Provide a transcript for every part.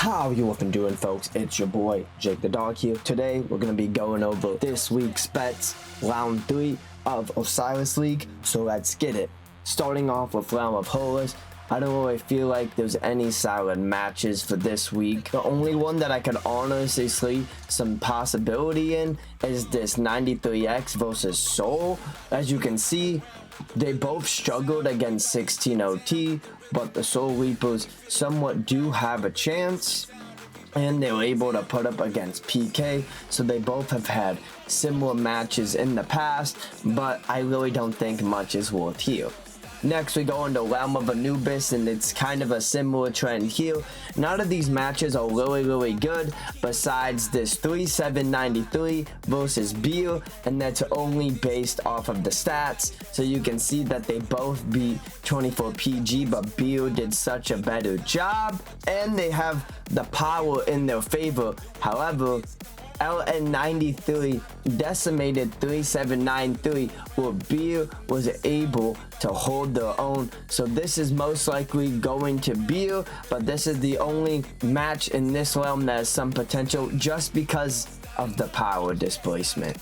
How you woofin doing, folks? It's your boy Jake the Dog here. Today we're gonna be going over this week's bets, round 3 of Osiris League. So let's get it. Starting off with Realm of Horrors. I don't really feel like there's any solid matches for this week. The only one that I could honestly see some possibility in is this 93X versus Soul. As you can see, they both struggled against 16 OT, but the Soul Reapers somewhat do have a chance, and they were able to put up against PK, so they both have had similar matches in the past, but I really don't think much is worth here. Next, we go into Realm of Anubis, and it's kind of a similar trend here. None of these matches are really good, besides this 3793 versus Beer, and that's only based off of the stats. So you can see that they both beat 24 PG, but Beer did such a better job, and they have the power in their favor. However, LN93 decimated 3793, where Beer was able to hold their own. So this is most likely going to Beer, but this is the only match in this realm that has some potential just because of the power displacement.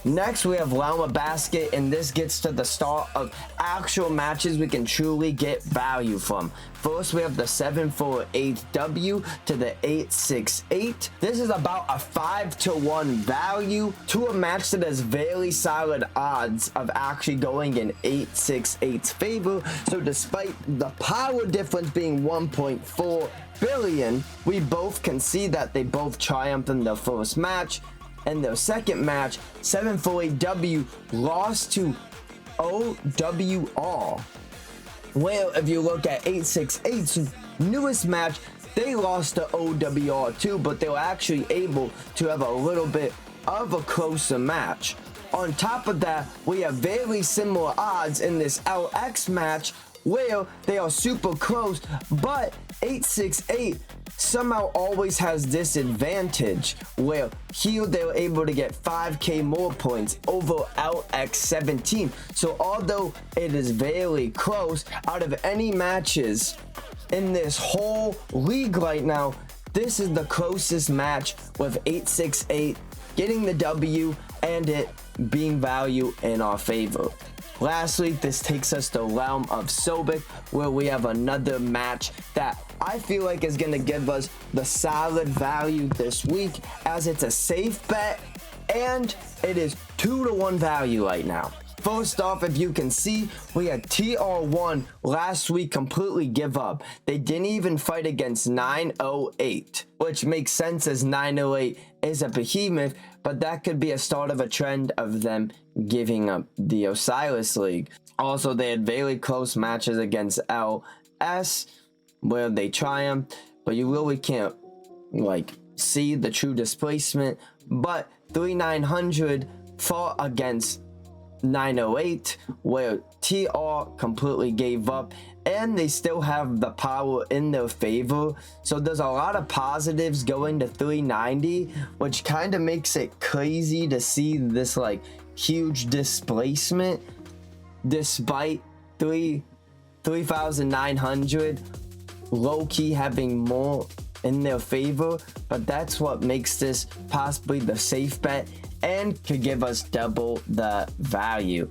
Next, we have Realm of Basket, and this gets to the start of actual matches we can truly get value from. First, we have the 748W to the 868. This is about a 5-to-1 value to a match that has very solid odds of actually going in 868's favor. So despite the power difference being 1.4 billion, we both can see that they both triumphed in their first match. In their second match, 748W lost to OWR. Well, if you look at 868's newest match, they lost to OWR too, but they were actually able to have a little bit of a closer match. On top of that, we have very similar odds in this LX match, where they are super close, but 868 somehow always has this advantage, where here they were able to get 5k more points over LX17. So although it is very close, out of any matches in this whole league right now, this is the closest match, with 868 getting the W and it being value in our favor. Lastly, this takes us to Realm of Sobek, where we have another match that I feel like is going to give us the solid value this week, as it's a safe bet and it is 2-to-1 value right now. First off, if you can see, we had TR1 last week completely give up. They didn't even fight against 908, which makes sense as 908 is a behemoth, but that could be a start of a trend of them giving up the Osiris League. Also, they had very close matches against LS, where they triumphed, but you really can't see the true displacement. But 3900 fought against 908, where TR completely gave up, and they still have the power in their favor. So there's a lot of positives going to 390, which kind of makes it crazy to see this huge displacement, despite 3900 low-key having more in their favor. But that's what makes this possibly the safe bet and could give us double the value.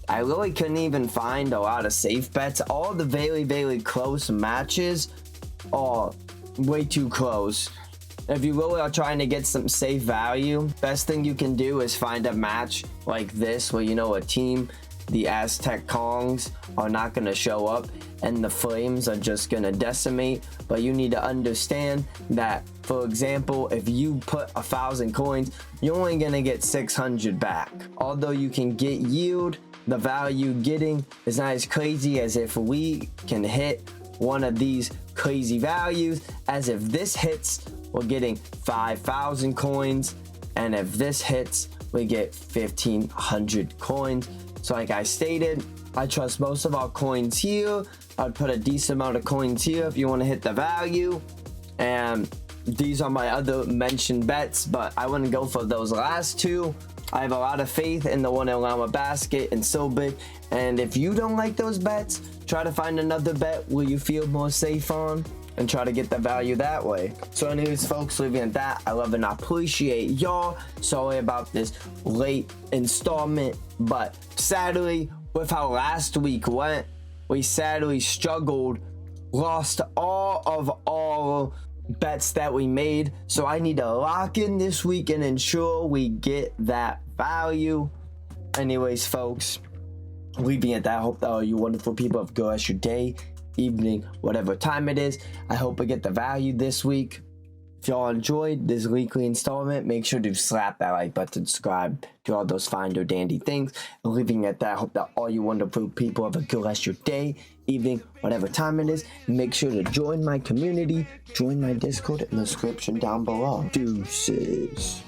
I really couldn't even find a lot of safe bets. All the very close matches are way too close. If you really are trying to get some safe value, best thing you can do is find a match like this, where a team, the Aztec Kongs, are not going to show up and the Flames are just going to decimate. But you need to understand that, for example, if you put 1,000 coins, you're only going to get 600 back. Although you can get yield, the value getting is not as crazy as if we can hit one of these crazy values. As if this hits, we're getting 5,000 coins, and if this hits, we get 1,500 coins. So like I stated, I trust most of our coins here. I'd put a decent amount of coins here if you want to hit the value, and these are my other mentioned bets, but I wouldn't go for those last two. I have a lot of faith in the one in Realm of Basket and Sobek, and if you don't like those bets, try to find another bet where you feel more safe on. and try to get the value that way. So anyways, folks, leaving at that, I love and I appreciate y'all. Sorry about this late installment, but sadly, with how last week went, we sadly struggled, lost all of our bets that we made. So I need to lock in this week and ensure we get that value. Anyways, folks, leaving at that, I hope that all you wonderful people have a good rest of your day, evening, whatever time it is. I hope I get the value this week. If y'all enjoyed this weekly installment, make sure to slap that like button, subscribe, do all those fine or dandy things. And leaving at that, I hope that all you wonderful people have a good rest of your day, evening, whatever time it is. And make sure to join my community, join my Discord in the description down below. Deuces.